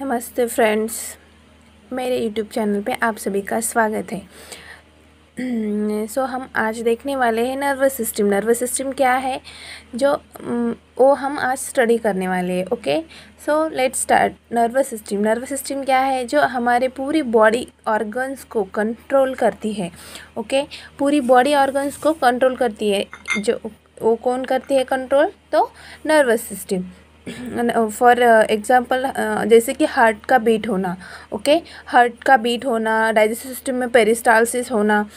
नमस्ते फ्रेंड्स, मेरे YouTube channel पे आप सभी का स्वागत है। हम आज देखने वाले हैं नर्वस सिस्टम। नर्वस सिस्टम क्या है वो हम आज स्टडी करने वाले हैं। Okay, so let's start. Nervous system क्या है? जो हमारे पूरी बॉडी ऑर्गन्स को कंट्रोल करती है। ओके, पूरी बॉडी ऑर्गन्स को कंट्रोल करती है। जो वो कौन करती है कंट्रोल? तो नर्वस सिस्टम। फॉर एग्ज़ाम्पल जैसे कि हार्ट का बीट होना। ओके, हार्ट का बीट होना, डाइजेस्टिव सिस्टम में पेरिस्टालसिस होना,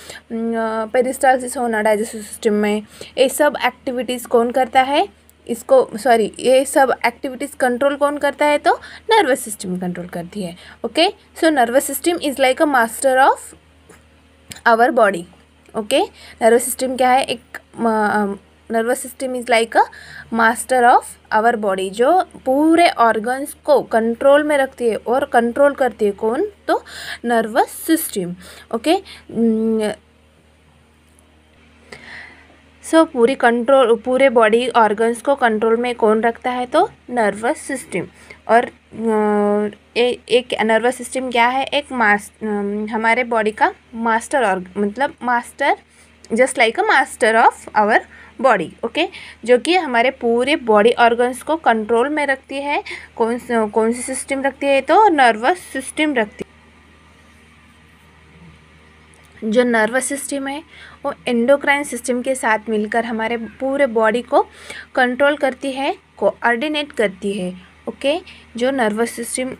डाइजेस्टिव सिस्टम में, ये सब एक्टिविटीज़ कौन करता है? ये सब एक्टिविटीज़ कंट्रोल कौन करता है? तो नर्वस सिस्टम कंट्रोल करती है। Okay, so nervous system is like a master of our body. Okay, nervous system क्या है? Nervous system is like a master of our body, जो पूरे ऑर्गन्स को कंट्रोल में रखती है और कंट्रोल करती है। कौन? तो नर्वस सिस्टम। ओके, पूरे बॉडी ऑर्गन्स को कंट्रोल में कौन रखता है? तो नर्वस सिस्टम। और एक नर्वस सिस्टम क्या है? हमारे बॉडी का master, just like a master of our body. Okay, जो कि हमारे पूरे बॉडी ऑर्गन्स को कंट्रोल में रखती है। कौन सी सिस्टम रखती है? तो नर्वस सिस्टम रखती है। जो नर्वस सिस्टम है वो एंडोक्राइन सिस्टम के साथ मिलकर हमारे पूरे बॉडी को कंट्रोल करती है, कोऑर्डिनेट करती है। ओके, जो नर्वस सिस्टम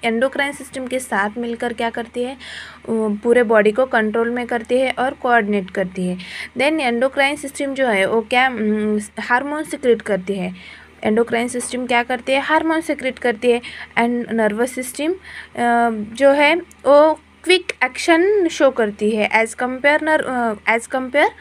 एंडोक्राइन सिस्टम के साथ मिलकर क्या करती है? पूरे बॉडी को कंट्रोल में करती है और कोऑर्डिनेट करती है। देन एंडोक्राइन सिस्टम जो है वो क्या हार्मोन सिक्रेट करती है। एंडोक्राइन सिस्टम क्या करती है? हार्मोन सिक्रेट करती है। एंड नर्वस सिस्टम जो है वो क्विक एक्शन शो करती है as compare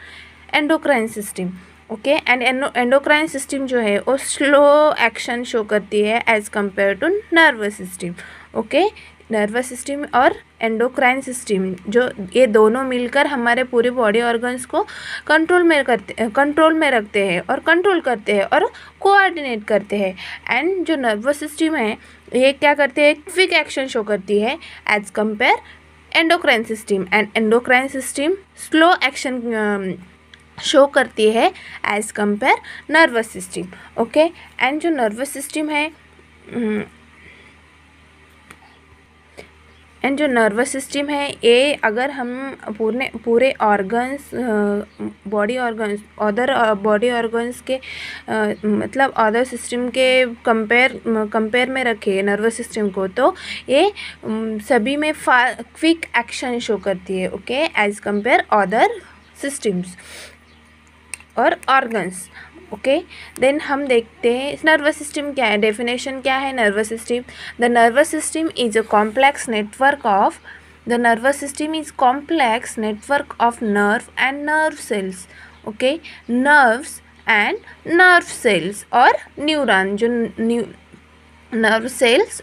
endocrine system. Okay, and endocrine system जो है वो स्लो एक्शन शो करती है as compare to nervous system. Okay, nervous system और एंडोक्राइन सिस्टम जो ये दोनों मिलकर हमारे पूरे बॉडी ऑर्गन्स को कंट्रोल में रखते हैं और कंट्रोल करते हैं और कोऑर्डिनेट करते हैं। एंड जो नर्वस सिस्टम है ये क्या करते हैं? क्विक एक्शन शो करती है as compare endocrine system. And endocrine system slow action show करती है as compare nervous system. Okay, and जो नर्वस सिस्टम है ये अगर हम पूरे ऑर्गन्स अदर बॉडी ऑर्गन्स के मतलब अदर सिस्टम के कंपेयर में रखे नर्वस सिस्टम को, तो ये सभी में क्विक एक्शन शो करती है। Okay, as compare other systems और ऑर्गन्स। ओके, देन हम देखते हैं नर्वस सिस्टम क्या है। डेफिनेशन क्या है nervous system? The nervous system is a complex network of nerve and nerve cells. Okay, nerves and nerve cells और न्यूरॉन, जो नर्व सेल्स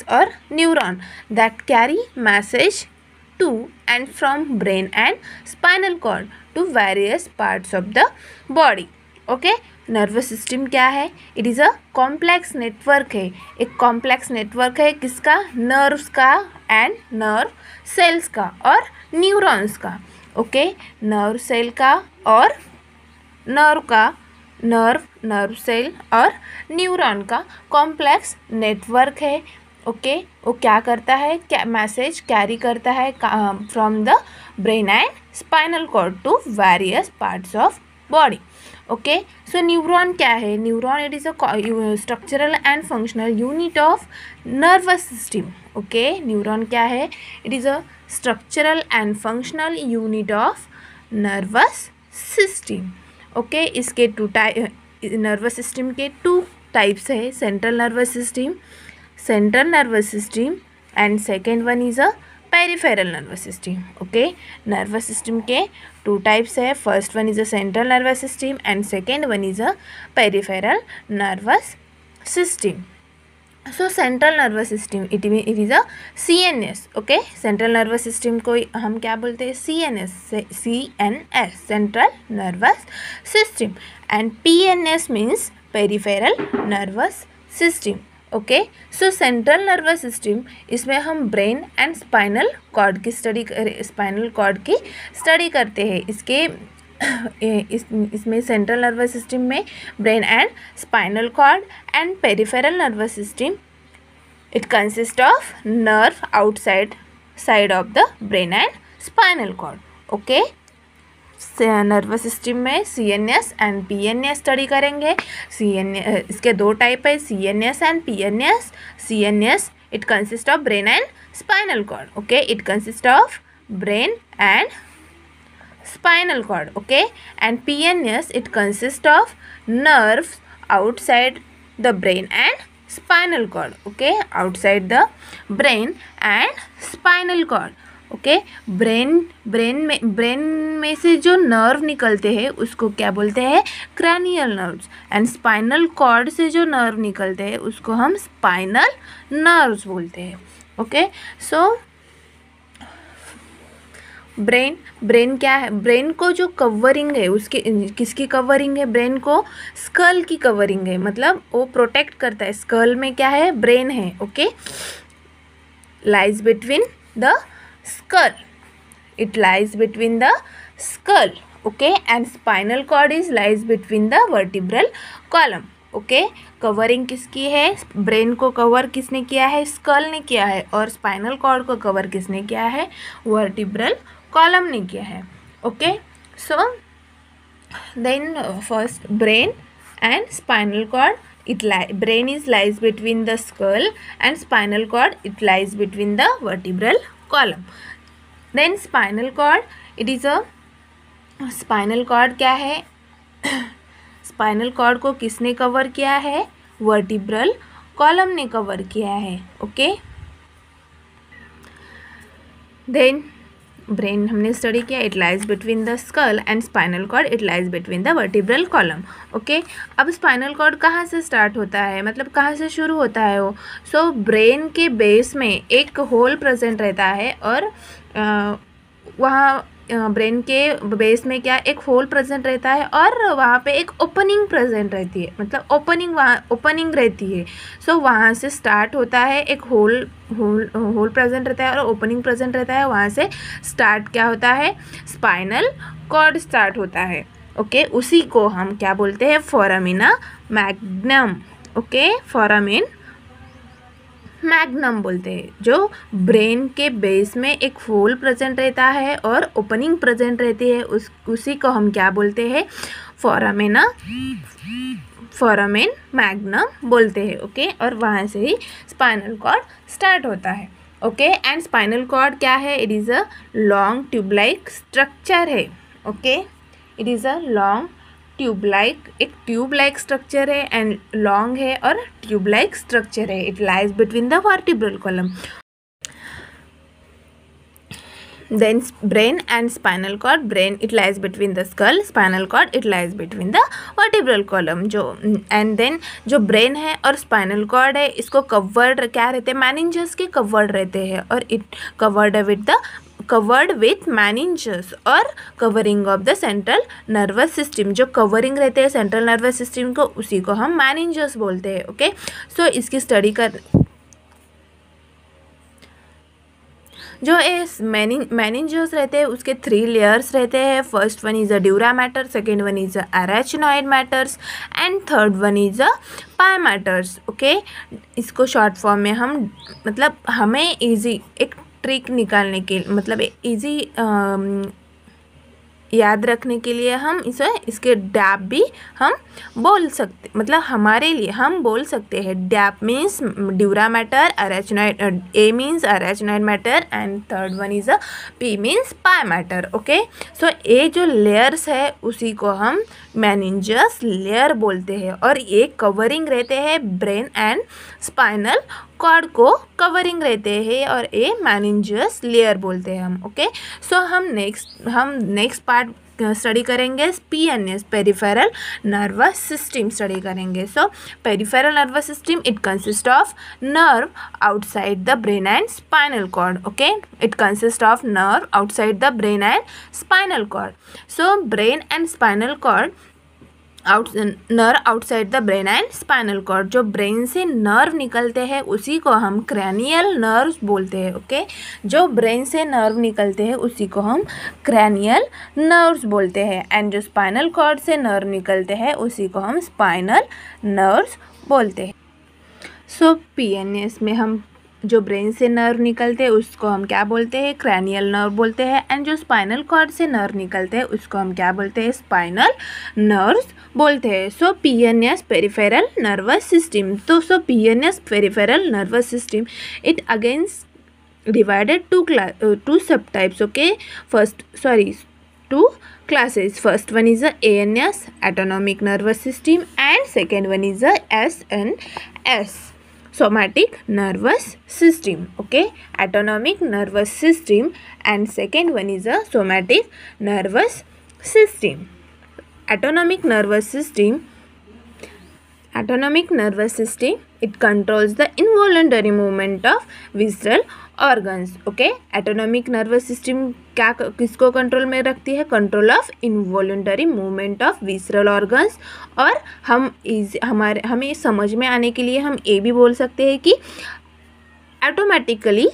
और neuron that carry message to and from brain and spinal cord to various parts of the body. Okay, nervous system क्या है? It is a complex network है। एक complex network है किसका? Nerves का and nerve cells का और neurons का। ओके, नर्व सेल का और नर्व सेल और न्यूरॉन का कॉम्प्लेक्स नेटवर्क है। ओके, वो क्या करता है? क्या मैसेज कैरी करता है from the brain and spinal cord to various parts of body. Okay, so neuron क्या है? Neuron it is a structural and functional unit of nervous system. Okay, neuron क्या है? It is a structural and functional unit of nervous system. Okay, इसके nervous system के 2 types है। central nervous system and second one is a peripheral nervous system. Okay, nervous system के 2 types है. First one is a central nervous system and second one is a peripheral nervous system. So central nervous system it is a CNS. Okay, central nervous system को हम क्या बोलते हैं? CNS. Central nervous system. And PNS means peripheral nervous system. Okay, so central nervous system, इसमें हम brain and spinal cord की study करते हैं. इसमें सेंट्रल नर्वस सिस्टम में brain and spinal cord and peripheral nervous system, it consist of nerve outside side of the brain and spinal cord. Okay, nervous system में CNS and PNS study करेंगे. इसके दो type है, CNS and PNS. CNS it consist of brain and spinal cord. Okay, it consist of brain and spinal cord. Okay, and PNS it consists of nerves outside the brain and spinal cord. Okay, outside the brain and spinal cord. Okay, brain में से जो nerve निकलते हैं उसको क्या बोलते हैं? Cranial nerves. And spinal cord से जो नर्व निकलते हैं उसको हम स्पाइनल नर्व्स बोलते हैं. ओके, सो ब्रेन क्या है? ब्रेन को जो कवरिंग है उसके किसकी कवरिंग है? ब्रेन को स्कल की कवरिंग है, मतलब वो प्रोटेक्ट करता है. स्कल में क्या है? ब्रेन है. Okay, lies between the skull, it lies between the skull. Okay, and spinal cord is lies between the vertebral column. Okay, covering किसकी है? ब्रेन को कवर किसने किया है? स्कल ने किया है. और स्पाइनल कॉर्ड को कवर किसने किया है? वर्टिब्रल कॉलम ने किया है. Okay, so then first brain and spinal cord, brain is lies between the skull and spinal cord it lies between the vertebral column. Then spinal cord, it is a spinal cord क्या है? Spinal cord को किसने cover किया है? Vertebral column ने cover किया है. Okay, then brain हमने स्टडी किया, it lies between the skull and spinal cord it lies between the vertebral column. Okay, अब स्पाइनल कॉर्ड कहाँ से स्टार्ट होता है, मतलब कहाँ से शुरू होता है वो? सो ब्रेन के बेस में एक होल प्रेजेंट रहता है और वहाँ ब्रेन के बेस में क्या एक होल प्रेजेंट रहता है और वहाँ पे एक ओपनिंग प्रेजेंट रहती है, मतलब ओपनिंग रहती है. सो वहाँ से स्टार्ट होता है, एक होल प्रेजेंट रहता है और ओपनिंग प्रेजेंट रहता है. वहाँ से स्टार्ट क्या होता है? स्पाइनल कॉर्ड स्टार्ट होता है. ओके, उसी को हम क्या बोलते हैं? Foramina magnum. Okay, foramen magnum बोलते हैं. जो ब्रेन के बेस में एक होल प्रेजेंट रहता है और ओपनिंग प्रेजेंट रहती है, उसी को हम क्या बोलते हैं? फोरामेन मैग्नम बोलते हैं. ओके, और वहाँ से ही स्पाइनल कॉर्ड स्टार्ट होता है. ओके, एंड स्पाइनल कॉर्ड क्या है? It is a long tube like structure है. Okay, it is a long एक ट्यूब लाइक स्ट्रक्चर है एंड लॉन्ग है और ट्यूब लाइक स्ट्रक्चर है. It lies between the vertebral column. Then brain and spinal cord, brain it lies between the skull, spinal cord it lies between the vertebral column. And then जो brain है और spinal cord है इसको covered क्या रहते हैं? मैनिंजस के covered रहते हैं और इट कवर्ड विथ मैनिंजस और covering of the central nervous system. जो कवरिंग रहते हैं सेंट्रल नर्वस सिस्टम को, उसी को हम मैनिंजस बोलते हैं. ओके, सो इसकी स्टडी कर जो मैनिंजस रहते हैं उसके 3 लेयर्स रहते हैं. First one is a dura mater, second one is a arachnoid maters and third one is a pia maters. Okay, इसको शॉर्ट फॉर्म में हम मतलब हमें इजी एक ट्रिक निकालने के मतलब इजी याद रखने के लिए हम इसके डैप भी हम बोल सकते, मतलब हमारे लिए हम बोल सकते हैं. DAP means dura mater, arachnoid, A means arachnoid mater and third one is a P means pia mater. Okay, so ये जो लेयर्स है उसी को हम मैनिंजस लेयर बोलते हैं और ये कवरिंग रहते हैं ब्रेन एंड स्पाइनल कॉर्ड को कवरिंग रहते हैं और ये मैनिंजस लेयर बोलते हैं हम. ओके, सो हम नेक्स्ट पार्ट स्टडी करेंगे PNS, peripheral nervous system study करेंगे. So peripheral nervous system it consist of nerve outside the brain and spinal cord. Okay, it consist of nerve outside the brain and spinal cord. So brain and spinal cord nerve outside the brain and spinal cord. जो brain से nerve निकलते हैं उसी को हम cranial nerves बोलते हैं. Okay, जो ब्रेन से नर्व निकलते हैं उसी को हम क्रैनियल नर्व्स बोलते हैं. एंड जो स्पाइनल कॉर्ड से नर्व निकलते हैं उसी को हम स्पाइनल नर्व्स बोलते हैं. सो PNS में हम जो ब्रेन से नर्व निकलते हैं उसको हम क्या बोलते हैं, क्रैनियल नर्व बोलते हैं. एंड जो स्पाइनल कॉर्ड से नर्व निकलते हैं उसको हम क्या बोलते हैं, स्पाइनल नर्व्स बोलते हैं. सो PNS पेरिफेरल नर्वस सिस्टम. तो सो PNS peripheral nervous system it against divided two subtypes. Okay, two classes. First one is the ANS, autonomic nervous system, and second one is the SNS, somatic nervous system. Okay, autonomic nervous system and second one is the somatic nervous system. Autonomic nervous system it controls the involuntary movement of visceral organs. Okay, autonomic nervous system क्या किसको control में रखती है, control of involuntary movement of visceral organs. और हमें समझ में आने के लिए हम ये भी बोल सकते हैं कि ऑटोमेटिकली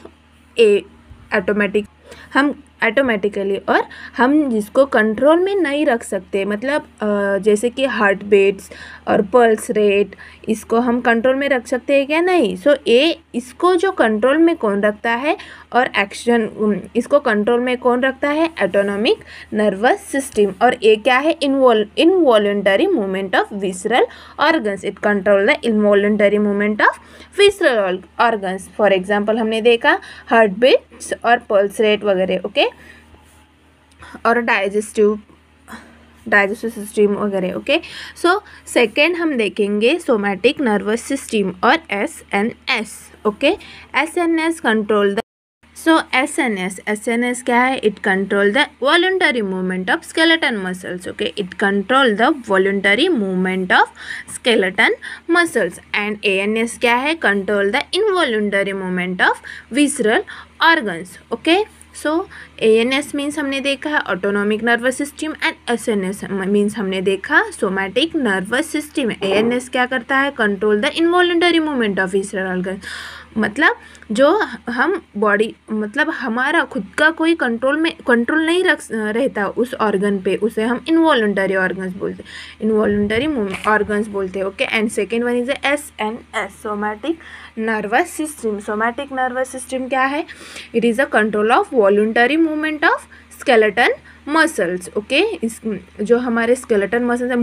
और हम जिसको कंट्रोल में नहीं रख सकते, मतलब जैसे कि हार्ट बीट्स और पल्स रेट, इसको हम कंट्रोल में रख सकते हैं क्या, नहीं. सो इसको जो कंट्रोल में कौन रखता है और इसको कंट्रोल में कौन रखता है, ऑटोनॉमिक नर्वस सिस्टम. और ये क्या है, involuntary movement of visceral organs. It control the involuntary movement of visceral organs. For example हमने देखा हार्ट बीट्स और पल्स रेट वगैरह. ओके, और डाइजेस्टिव सिस्टम वगैरह. ओके, सो सेकेंड हम देखेंगे सोमैटिक नर्वस सिस्टम और SNS. Okay, SNS control the. So SNS क्या है, it control the voluntary movement of skeleton muscles. Okay, it control the voluntary movement of skeleton muscles. And ANS क्या है, control the involuntary movement of visceral organs. Okay, so ANS means हमने देखा autonomic nervous system and SNS means हमने देखा somatic nervous system. ANS क्या करता है, control the involuntary movement of visceral organ. मतलब जो हम बॉडी, मतलब हमारा खुद का कोई कंट्रोल नहीं रहता उस ऑर्गन पे, उसे हम इनवॉलंटरी ऑर्गन्स बोलते हैं, इनवॉलंटरी ऑर्गन्स बोलते हैं. Okay, and second one is SNS, somatic nervous system. Somatic nervous system क्या है, it is a control of voluntary movement of skeleton muscles. Okay, इस जो हमारे स्केलेटन मसल्स है,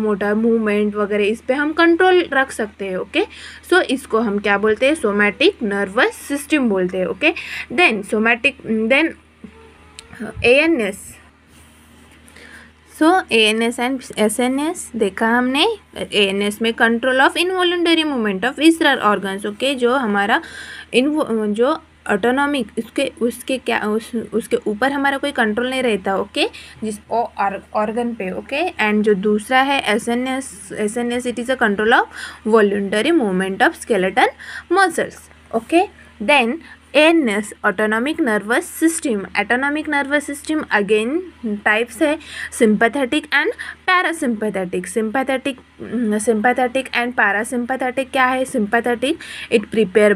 मोटा मूवमेंट वगैरह, इस पे हम कंट्रोल रख सकते हैं. ओके, सो इसको हम क्या बोलते हैं, सोमैटिक नर्वस सिस्टम बोलते हैं. Okay, then ANS. So ANS and SNS देखा हमने. ANS में control of involuntary movement of visceral organs. Okay, जो हमारा जो ऑटोनॉमिक उसके ऊपर हमारा कोई कंट्रोल नहीं रहता. ओके, जिस ऑर्गन पे. ओके, एंड जो दूसरा है SNS it is a control of voluntary movement of skeleton muscles. Okay, then ANS autonomic nervous system. Autonomic nervous system again types है sympathetic and parasympathetic. Sympathetic and parasympathetic क्या है, sympathetic it prepare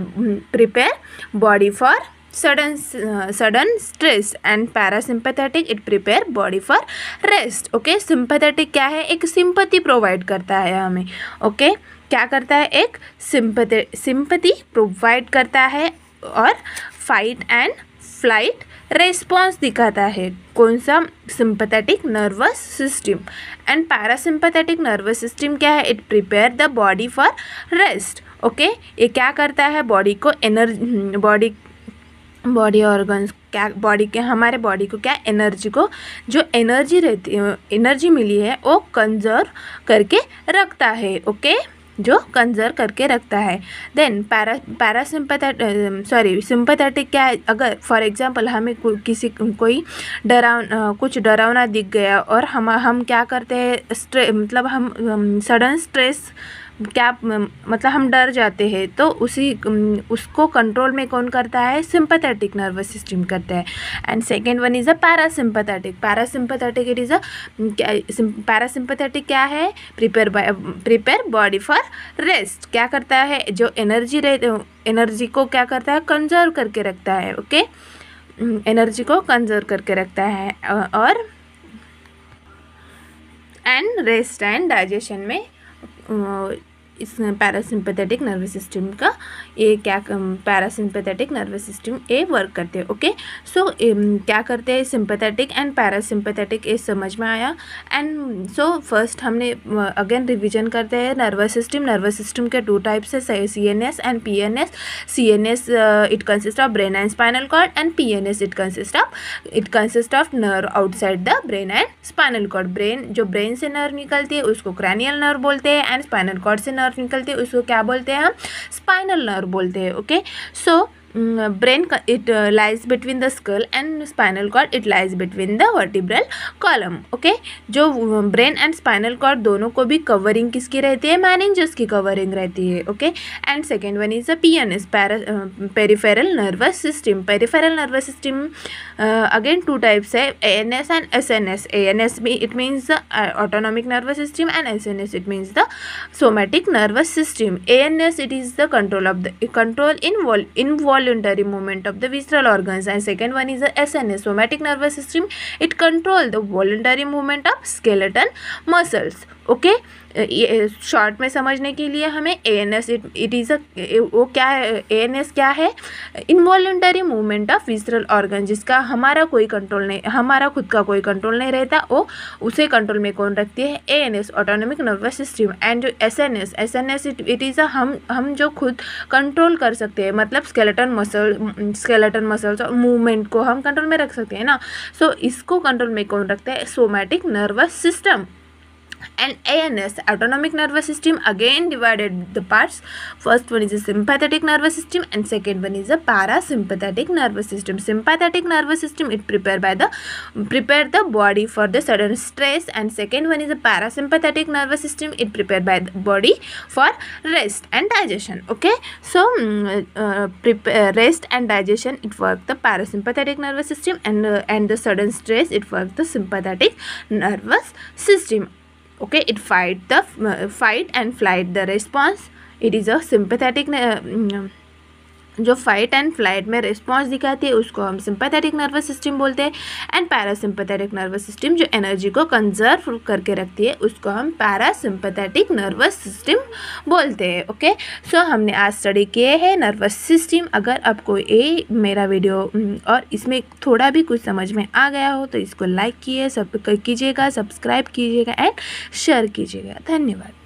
body for sudden stress and parasympathetic it prepare body for rest. Okay, sympathetic क्या है, एक sympathy provide करता है हमें. Okay, क्या करता है, एक सिंपैथी प्रोवाइड करता है और फाइट एंड फ्लाइट रेस्पॉन्स दिखाता है. कौन सा, sympathetic nervous system. And parasympathetic nervous system क्या है, it prepare the body for rest. Okay, ये क्या करता है, बॉडी को बॉडी ऑर्गन्स क्या, हमारे बॉडी को क्या, जो एनर्जी रहती है, एनर्जी मिली है वो कंजर्व करके रखता है. ओके, जो कंजर्व करके रखता है। देन सिंपैथेटिक क्या है, अगर फॉर एग्जांपल हमें कोई कुछ डरावना दिख गया और हम क्या करते हैं, मतलब हम सडन स्ट्रेस मतलब हम डर जाते हैं, तो उसको कंट्रोल में कौन करता है, सिंपैथेटिक नर्वस सिस्टम करता है। And second one is a parasympathetic it is a parasympathetic क्या है, प्रिपेयर बॉडी फॉर रेस्ट। क्या करता है, जो एनर्जी को क्या करता है, कंजर्व करके रखता है। ओके, एनर्जी को कंजर्व करके रखता है। और एंड रेस्ट एंड डाइजेशन में इस पैरासिम्पैथेटिक नर्वस सिस्टम का ये क्या पैरासिम्पैथेटिक नर्वस सिस्टम ये वर्क करते हैं। ओके, सो क्या करते हैं, सिंपैथेटिक एंड पैरासिम्पैथेटिक ये समझ में आया। एंड सो फर्स्ट हमने अगेन रिवीजन करते हैं नर्वस सिस्टम के टू टाइप्स है, CNS and PNS। CNS it consist of brain and spinal cord, and PNS it consist of nerve outside the brain and spinal cord. जो brain से nerve निकलती है उसको cranial nerve बोलते हैं, and spinal cord से nerve निकलती है उसको क्या बोलते हैं, हम स्पाइनल नर्व बोलते हैं। Okay, so brain it lies between the skull and spinal cord, it lies between the vertebral column. okay, जो ब्रेन एंड स्पाइनल कॉर्ड दोनों को भी कवरिंग किसकी रहती है, मेनिंजस की कवरिंग रहती है। Okay, and second one is a PNS peripheral nervous system. Again to types है, ANS एंड SNS। ANS भी it means autonomic nervous system, and SNS it means the somatic nervous system. ANS it is the control in voluntary movement of the visceral organs, and second one is the SNS somatic nervous system, it control the voluntary movement of skeletal muscles. Okay, short में समझने के लिए हमें ANS it is वो क्या है, ANS क्या है, involuntary movement of visceral organ, जिसका हमारा खुद का कोई कंट्रोल नहीं रहता, वो उसे कंट्रोल में कौन रखती है, ANS autonomic nervous system. And जो SNS इट इज़ हम जो खुद कंट्रोल कर सकते हैं, मतलब स्केलेटन मसल्स और मूवमेंट को हम कंट्रोल में रख सकते हैं ना। सो इसको कंट्रोल में कौन रखता है, somatic nervous system. And ANS autonomic nervous system again divided the parts. First one is a sympathetic nervous system, and second one is a parasympathetic nervous system. Sympathetic nervous system it prepare the body for the sudden stress, and second one is a parasympathetic nervous system, it prepare by the body for rest and digestion. Okay, so rest and digestion it work the parasympathetic nervous system, and the sudden stress it work the sympathetic nervous system. Okay, it fight and flight the response, it is a sympathetic जो fight and flight में response दिखाती है उसको हम sympathetic nervous system बोलते हैं। And parasympathetic nervous system जो energy को कंजर्व करके रखती है उसको हम पैरासिम्पैथेटिक नर्वस सिस्टम बोलते हैं। ओके, सो हमने आज स्टडी किए हैं नर्वस सिस्टम। अगर आपको ये मेरा वीडियो और इसमें थोड़ा भी कुछ समझ में आ गया हो तो इसको लाइक कीजिएगा, सब्सक्राइब कीजिएगा एंड शेयर कीजिएगा। धन्यवाद।